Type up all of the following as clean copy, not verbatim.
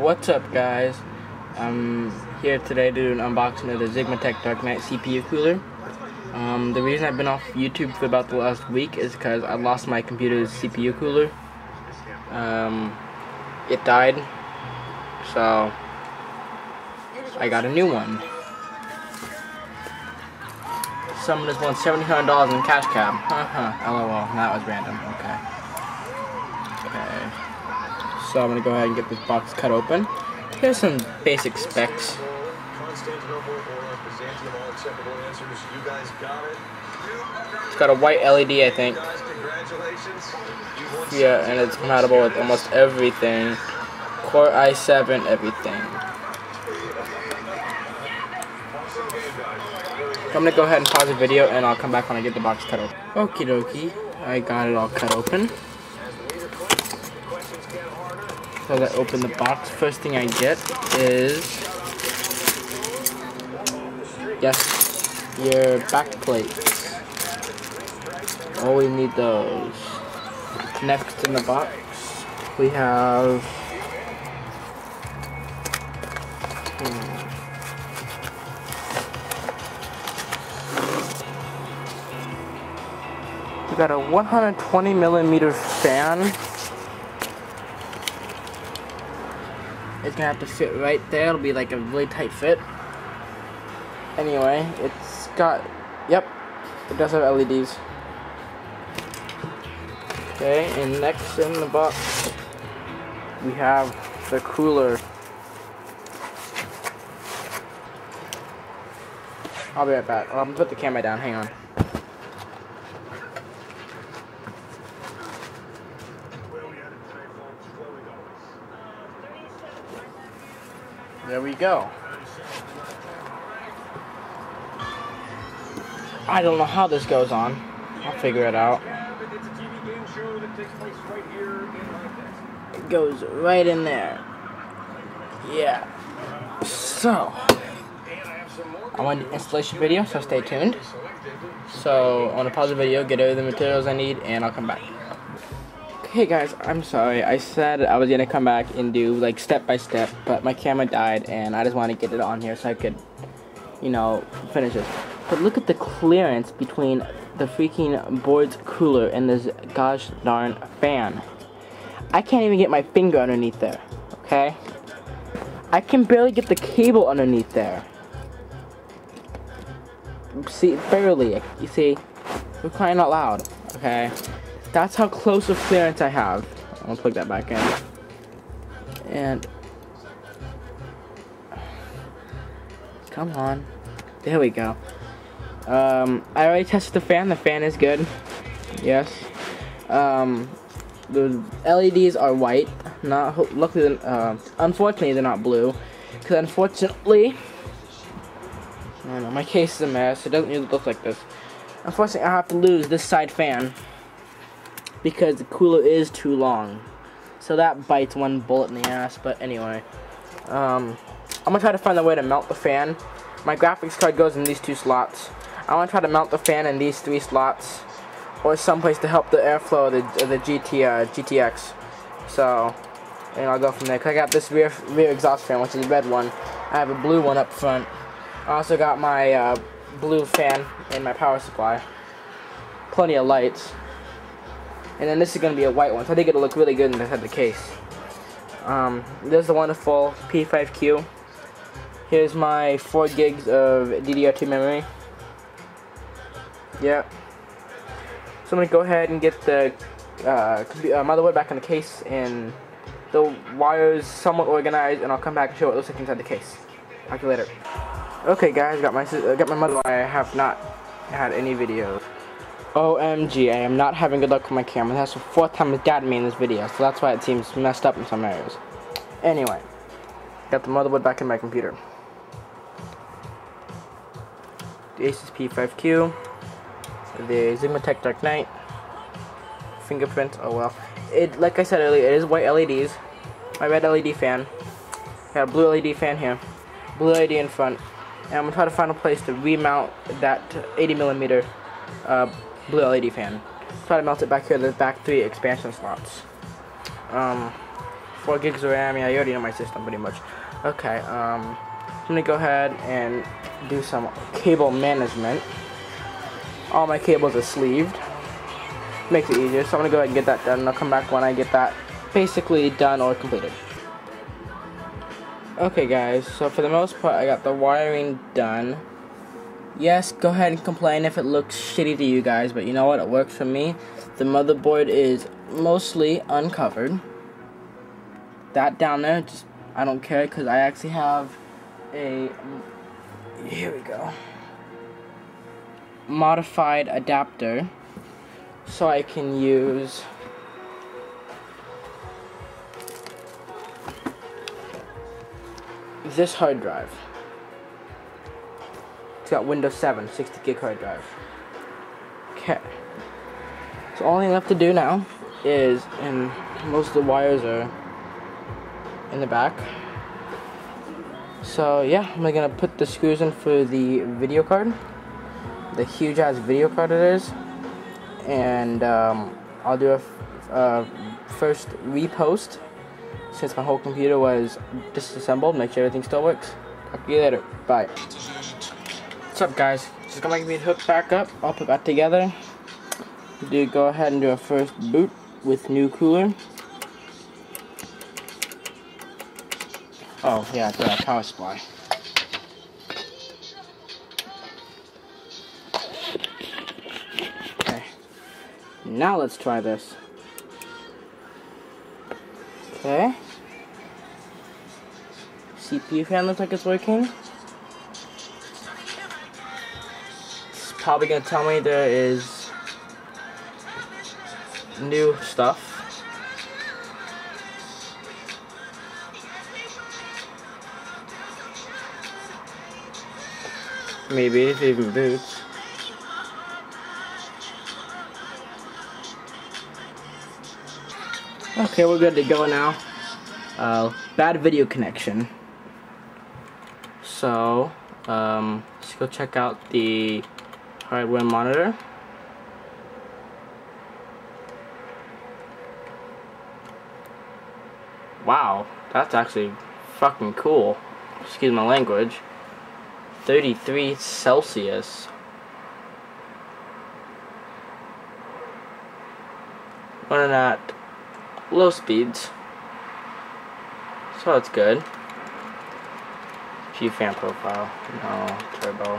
What's up, guys? I'm here today to do an unboxing of the xigmatek Dark Knight CPU cooler. The reason I've been off YouTube for about the last week is because I lost my computer's CPU cooler. It died, so I got a new one. Someone just won $1,700 in cash cab. LOL, that was random. Okay. So I'm gonna go ahead and get this box cut open. Here's some basic specs. It's got a white LED, I think. Yeah, and it's compatible with almost everything. Core i7, everything. So I'm gonna go ahead and pause the video, and I'll come back when I get the box cut open. Okie dokie, I got it all cut open. So as I open the box, first thing I get is, yes, your back plates. Oh, we need those. Next in the box, we have we got a 120mm fan. It's gonna have to fit right there. It'll be like a really tight fit. Anyway, it's got, yep, it does have LEDs. Okay, and next in the box, we have the cooler. I'll be right back. I'm gonna put the camera down, hang on. There we go. I don't know how this goes on. I'll figure it out. It goes right in there. Yeah. So, I want an installation video, so stay tuned. So, I want to pause the video, get all the materials I need, and I'll come back. Hey guys, I'm sorry. I said I was gonna come back and do like step by step, but my camera died and I just want to get it on here so I could, you know, finish this. But look at the clearance between the freaking board's cooler and this gosh darn fan. I can't even get my finger underneath there, okay? I can barely get the cable underneath there. See, barely. You see, we're crying out loud, okay? That's how close of clearance I have. I'm gonna plug that back in. And come on. There we go. I already tested the fan. The fan is good. Yes. The LEDs are white. Not luckily. Unfortunately, they're not blue. Because unfortunately, I don't know, my case is a mess. It doesn't usually look like this. Unfortunately, I have to lose this side fan because the cooler is too long. So that bites one bullet in the ass. But anyway, I'm gonna try to find a way to mount the fan. My graphics card goes in these two slots. I want to try to mount the fan in these three slots, or someplace to help the airflow of the GTX. So, and I'll go from there. Cause I got this rear exhaust fan, which is a red one. I have a blue one up front. I also got my blue fan in my power supply. Plenty of lights. And then this is going to be a white one, so I think it'll look really good inside the case. There's the wonderful P5Q. Here's my 4 gigs of DDR2 memory. Yep. So I'm going to go ahead and get the motherboard back in the case, and the wires somewhat organized, and I'll come back and show what it looks like inside the case. Talk to you later. Okay guys, got my motherboard. I have not had any videos. OMG, I am not having good luck with my camera. That's the 4th time it's gotten me in this video, so that's why it seems messed up in some areas. Anyway, got the motherboard back in my computer. The Asus P5Q, the xigmatek Dark Knight, fingerprint. Oh well. It, like I said earlier, it is white LEDs. My red LED fan. Got a blue LED fan here. Blue LED in front. And I'm gonna try to find a place to remount that 80mm blue LED fan. Try to mount it back here, the back 3 expansion slots. 4 gigs of RAM. Yeah, you already know my system pretty much. Okay, I'm gonna go ahead and do some cable management. All my cables are sleeved. Makes it easier, so I'm gonna go ahead and get that done, and I'll come back when I get that basically done or completed. Okay guys, so for the most part I got the wiring done. Yes, go ahead and complain if it looks shitty to you guys, but you know what, it works for me. The motherboard is mostly uncovered. That down there, just I don't care, because I actually have a, here we go, modified adapter, so I can use this hard drive. It's got Windows 7, 60 gig hard drive. Okay. So all I left to do now is, and most of the wires are in the back. So yeah, I'm gonna put the screws in for the video card. The huge ass video card it is. And I'll do a first repost since my whole computer was disassembled. Make sure everything still works. Talk to you later. Bye. What's up, guys? Just got my computer hooked back up. I'll put that together. Go ahead and do a first boot with new cooler. Oh yeah, the power supply. Okay. Now let's try this. Okay. CPU fan looks like it's working. It's probably gonna tell me there is new stuff. Maybe if it even boots. Okay, we're good to go now. Bad video connection. So, let's go check out the hardware monitor. Wow, that's actually fucking cool. Excuse my language. 33 Celsius. Running at low speeds, so it's good. G fan profile, no turbo.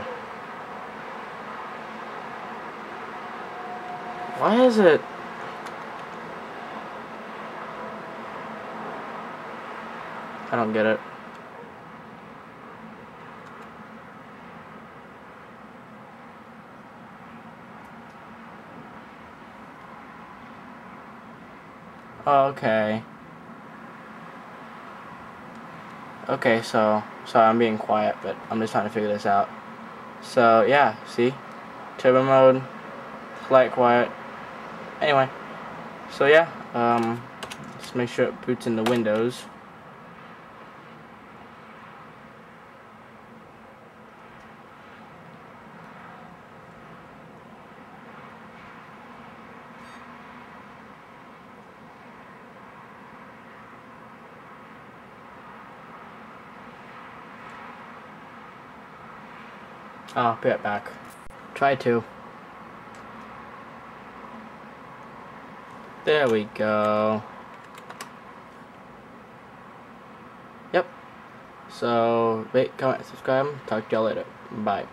Why is it? I don't get it. Okay. Okay, so sorry I'm being quiet, but I'm just trying to figure this out. So yeah, see? Turbo mode, flight quiet. Anyway. So yeah, let's make sure it boots into Windows. I'll be right back. Try to. There we go. Yep. So, rate, comment, subscribe. Talk to y'all later. Bye.